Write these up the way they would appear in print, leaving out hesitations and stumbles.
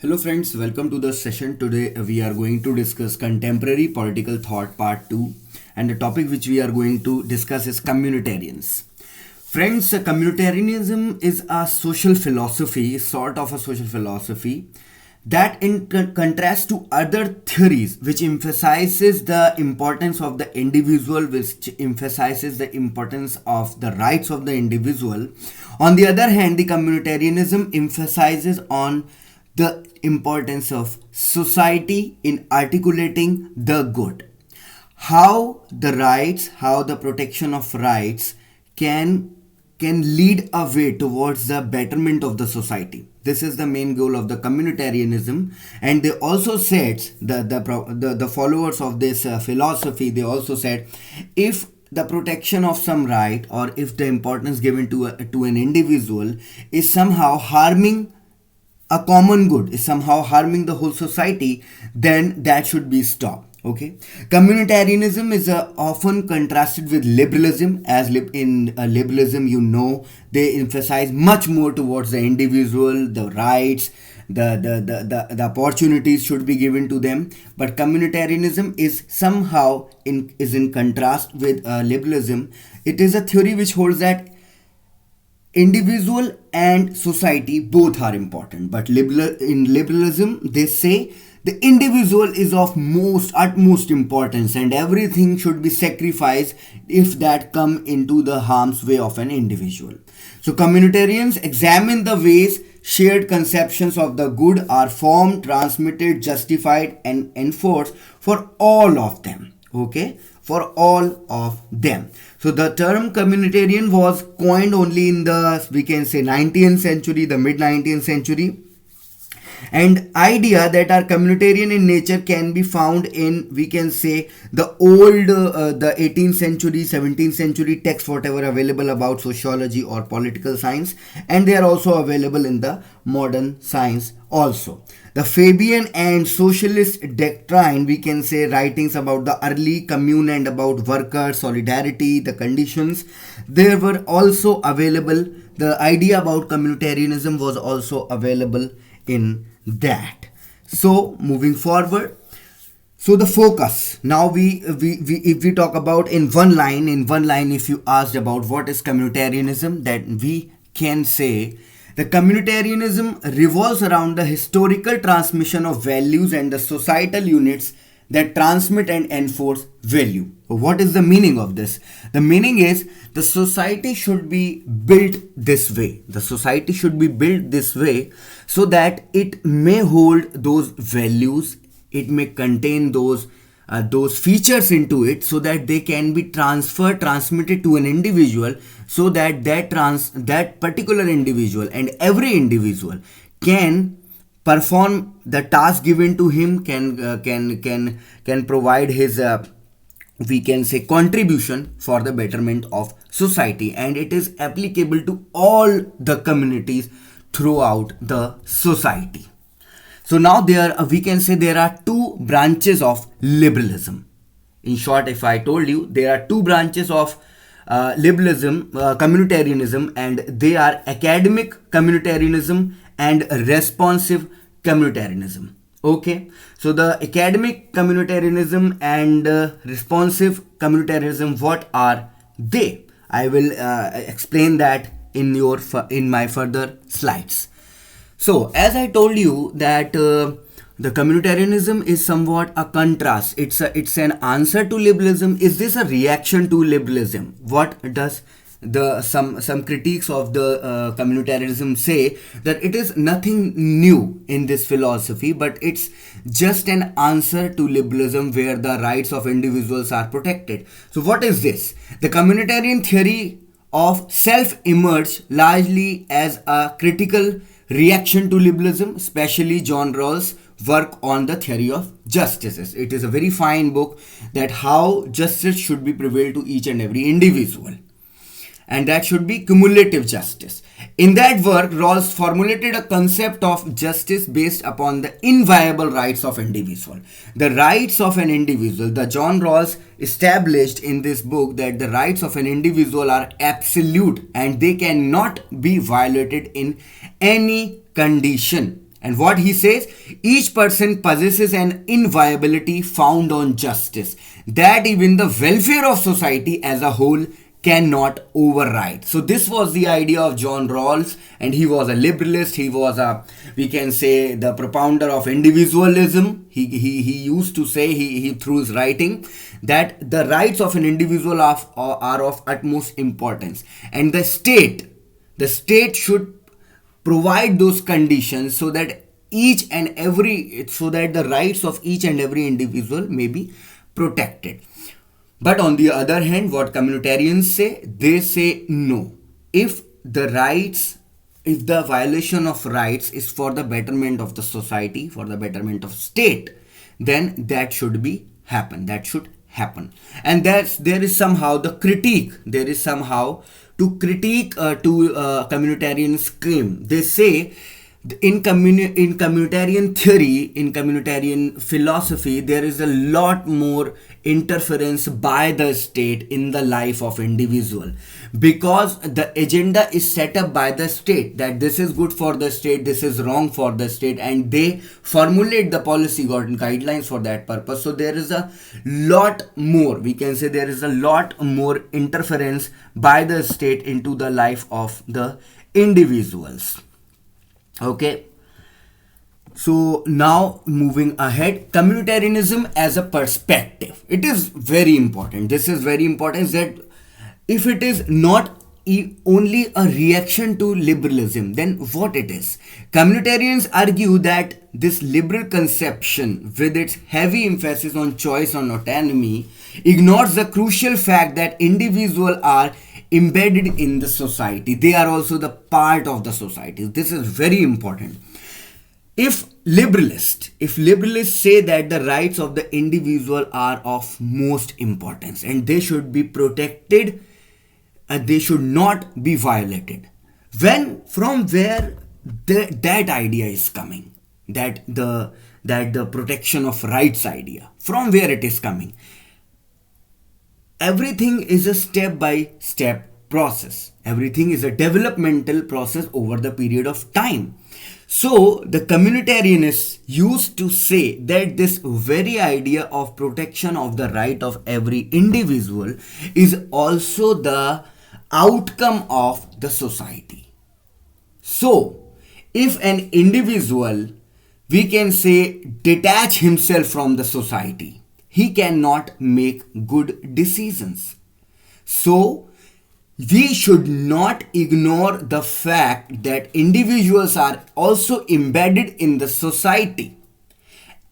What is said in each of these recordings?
Hello friends, welcome to the session. Today we are going to discuss contemporary political thought part 2, and the topic which we are going to discuss is communitarians. Friends, communitarianism is a social philosophy, sort of a social philosophy that in contrast to other theories which emphasizes the importance of the individual, which emphasizes the importance of the rights of the individual. On the other hand, the communitarianism emphasizes on the importance of society in articulating the good, how the protection of rights can lead a way towards the betterment of the society. This is the main goal of the communitarianism, and they also said the followers of this philosophy, they also said, if the protection of some right, or if the importance given to an individual is somehow harming a common good, is somehow harming the whole society, then that should be stopped. Okay, communitarianism is often contrasted with liberalism, as in liberalism, they emphasize much more towards the individual, the rights, the opportunities should be given to them. But communitarianism is somehow in contrast with liberalism. It is a theory which holds that individual and society both are important, but in liberalism they say the individual is of utmost importance, and everything should be sacrificed if that come into the harm's way of an individual. So communitarians examine the ways shared conceptions of the good are formed, transmitted, justified, and enforced for all of them. Okay, for all of them. So the term communitarian was coined only in the, we can say, 19th century, the mid 19th century, and idea that are communitarian in nature can be found in, we can say, the old the 18th century, 17th century texts, whatever available about sociology or political science, and they are also available in the modern science also. The Fabian and socialist doctrine, we can say, writings about the early commune and about worker solidarity, the conditions, they were also available. The idea about communitarianism was also available in that. So moving forward, so the focus now, we if we talk about in one line, if you asked about what is communitarianism, that we can say the communitarianism revolves around the historical transmission of values and the societal units that transmit and enforce value. What is the meaning of this? The meaning is the society should be built this way. The society should be built this way so that it may hold those values, it may contain those features into it, so that they can be transmitted to an individual, so that that particular individual and every individual can perform the task given to him, can provide his we can say contribution for the betterment of society, and it is applicable to all the communities throughout the society. So now we can say there are two branches of liberalism. In short, if I told you, there are two branches of liberalism, communitarianism, and they are academic communitarianism and responsive communitarianism. Okay, so the academic communitarianism and responsive communitarianism, what are they? I will explain that in my further slides. So, as I told you that the communitarianism is somewhat a contrast. It's an answer to liberalism. Is this a reaction to liberalism? What does some critiques of the communitarianism say? That it is nothing new in this philosophy, but it's just an answer to liberalism where the rights of individuals are protected. So, what is this? The communitarian theory of self emerged largely as a critical reaction to liberalism, especially John Rawls' work on the theory of justices. It is a very fine book, that how justice should be prevailed to each and every individual, and that should be cumulative justice. In that work, Rawls formulated a concept of justice based upon the inviolable rights of individual. The rights of an individual, the John Rawls established in this book that the rights of an individual are absolute and they cannot be violated in any condition. And what he says, each person possesses an inviolability found on justice that even the welfare of society as a whole cannot override. So this was the idea of John Rawls, and he was a liberalist. He was a, we can say, the propounder of individualism. He used to say, he through his writing, that the rights of an individual are of utmost importance, and the state should provide those conditions so that the rights of each and every individual may be protected. But on the other hand, what communitarians say, they say no. If the rights, if the violation of rights is for the betterment of the society, for the betterment of state, then that should be happen. That should happen. And there is somehow the critique. There is somehow to critique to communitarian's claim. They say in communitarian theory, in communitarian philosophy, there is a lot more interference by the state in the life of individual, because the agenda is set up by the state that this is good for the state, this is wrong for the state, and they formulate the policy guidelines for that purpose. So there is a lot more, we can say, there is a lot more interference by the state into the life of the individuals. Okay, so now moving ahead, communitarianism as a perspective. It is very important. This is very important, that if it is not only a reaction to liberalism, then what it is? Communitarians argue that this liberal conception, with its heavy emphasis on choice and autonomy, ignores the crucial fact that individuals are embedded in the society. They are also the part of the society. This is very important. If liberalists say that the rights of the individual are of most importance and they should be protected, they should not be violated, from where that idea is coming, that the protection of rights idea, from where it is coming? Everything is a step by step process. Everything is a developmental process over the period of time. So the communitarianists used to say that this very idea of protection of the right of every individual is also the outcome of the society. So if an individual, we can say, detach himself from the society, he cannot make good decisions. So we should not ignore the fact that individuals are also embedded in the society,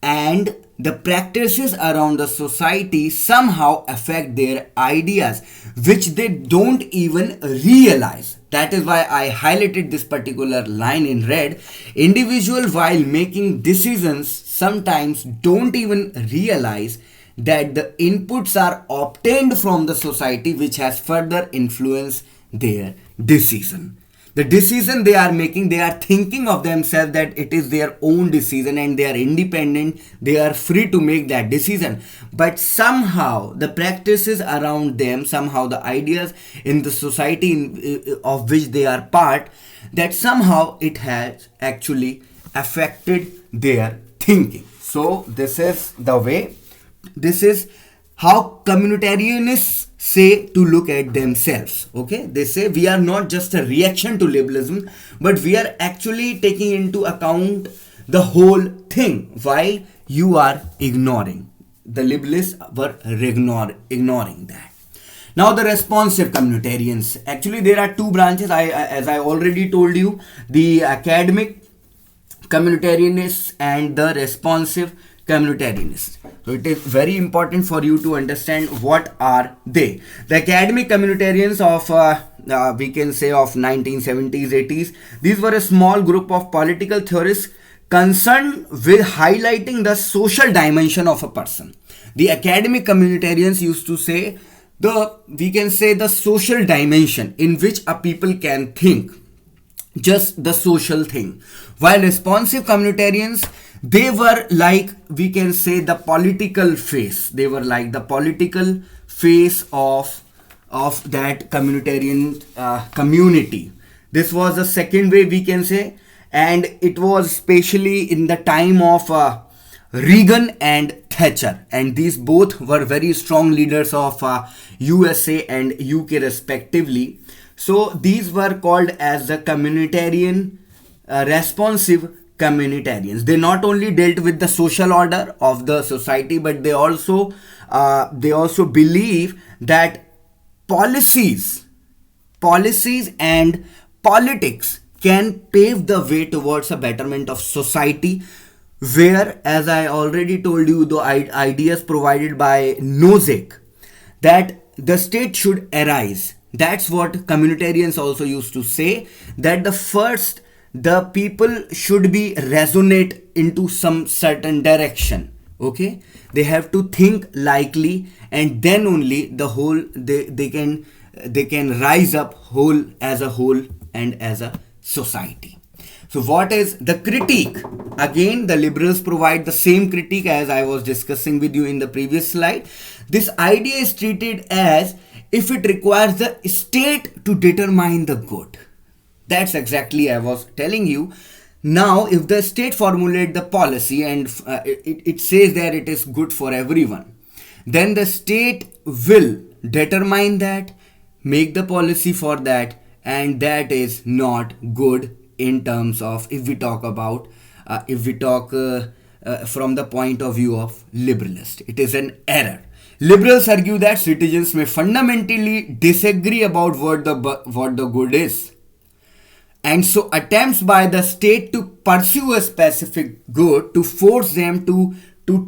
and the practices around the society somehow affect their ideas, which they don't even realize. That is why I highlighted this particular line in red. Individuals, while making decisions, sometimes don't even realize that the inputs are obtained from the society, which has further influenced their decision. The decision they are making, they are thinking of themselves that it is their own decision and they are independent, they are free to make that decision. But somehow the practices around them, somehow the ideas in the society of which they are part, that somehow it has actually affected their thinking. So this is the way, this is how communitarianists say to look at themselves. Okay, they say we are not just a reaction to liberalism, but we are actually taking into account the whole thing, while you are ignoring. The liberalists were ignoring that. Now the responsive communitarians. Actually there are two branches, as I already told you, the academic communitarianists and the responsive communitarianists. So it is very important for you to understand what are they. The academic communitarians of we can say of 1970s, 80s, these were a small group of political theorists concerned with highlighting the social dimension of a person. The academic communitarians used to say we can say the social dimension in which a people can think, just the social thing, while responsive communitarians, they were like, we can say, the political face. They were like the political face of that communitarian community. This was the second way, we can say. and it was especially in the time of Reagan and Thatcher, and these both were very strong leaders of USA and UK respectively. So these were called as the communitarian, responsive communitarians. They not only dealt with the social order of the society, but they also believe that policies policies and politics can pave the way towards a betterment of society, where, as I already told you, the ideas provided by Nozick, that the state should arise. That's what communitarians also used to say, that the people should be resonate into some certain direction. Okay, they have to think likely, and then only the whole they can rise up whole as a whole and as a society. So what is the critique? Again, the liberals provide the same critique as I was discussing with you in the previous slide. This idea is treated as if it requires the state to determine the good. That's exactly I was telling you. Now, if the state formulate the policy and it says that it is good for everyone, then the state will determine that, make the policy for that, and that is not good in terms of, if we talk from the point of view of liberalist, it is an error. Liberals argue that citizens may fundamentally disagree about what the good is, and so attempts by the state to pursue a specific good, to force them to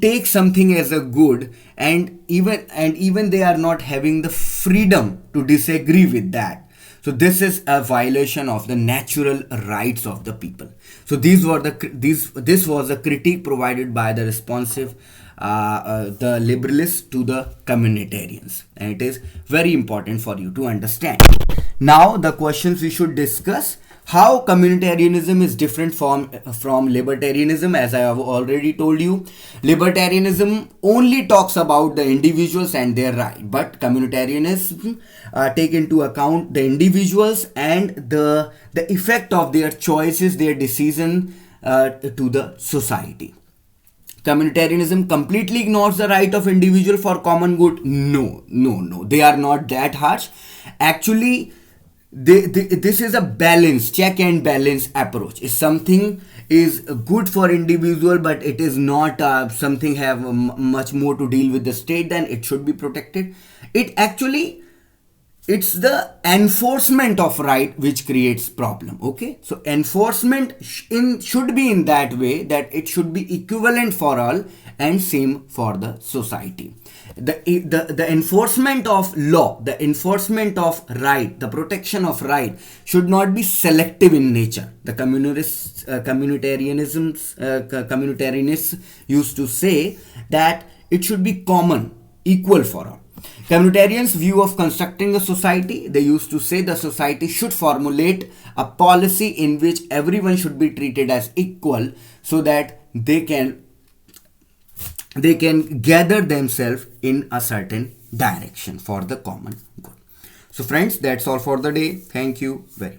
take something as a good, and even they are not having the freedom to disagree with that. So this is a violation of the natural rights of the people. So this was the critique provided by the responsive the liberalists to the communitarians, and it is very important for you to understand. Now the questions we should discuss: how communitarianism is different from libertarianism. As I have already told you, libertarianism only talks about the individuals and their right, but communitarianism take into account the individuals and the effect of their choices, their decision to the society. Communitarianism completely ignores the right of individual for common good. No, they are not that harsh. Actually, this is a balance, check and balance approach. If something is good for individual, but it is not something have much more to deal with the state, then it should be protected. It's the enforcement of right which creates problem. Okay, so enforcement should be in that way that it should be equivalent for all and same for the society. The enforcement of law, the enforcement of right, the protection of right should not be selective in nature. The communitarianists used to say that it should be common, equal for all. Communitarians' view of constructing a society, they used to say the society should formulate a policy in which everyone should be treated as equal, so that they can gather themselves in a certain direction for the common good. So friends, that's all for the day. Thank you very much.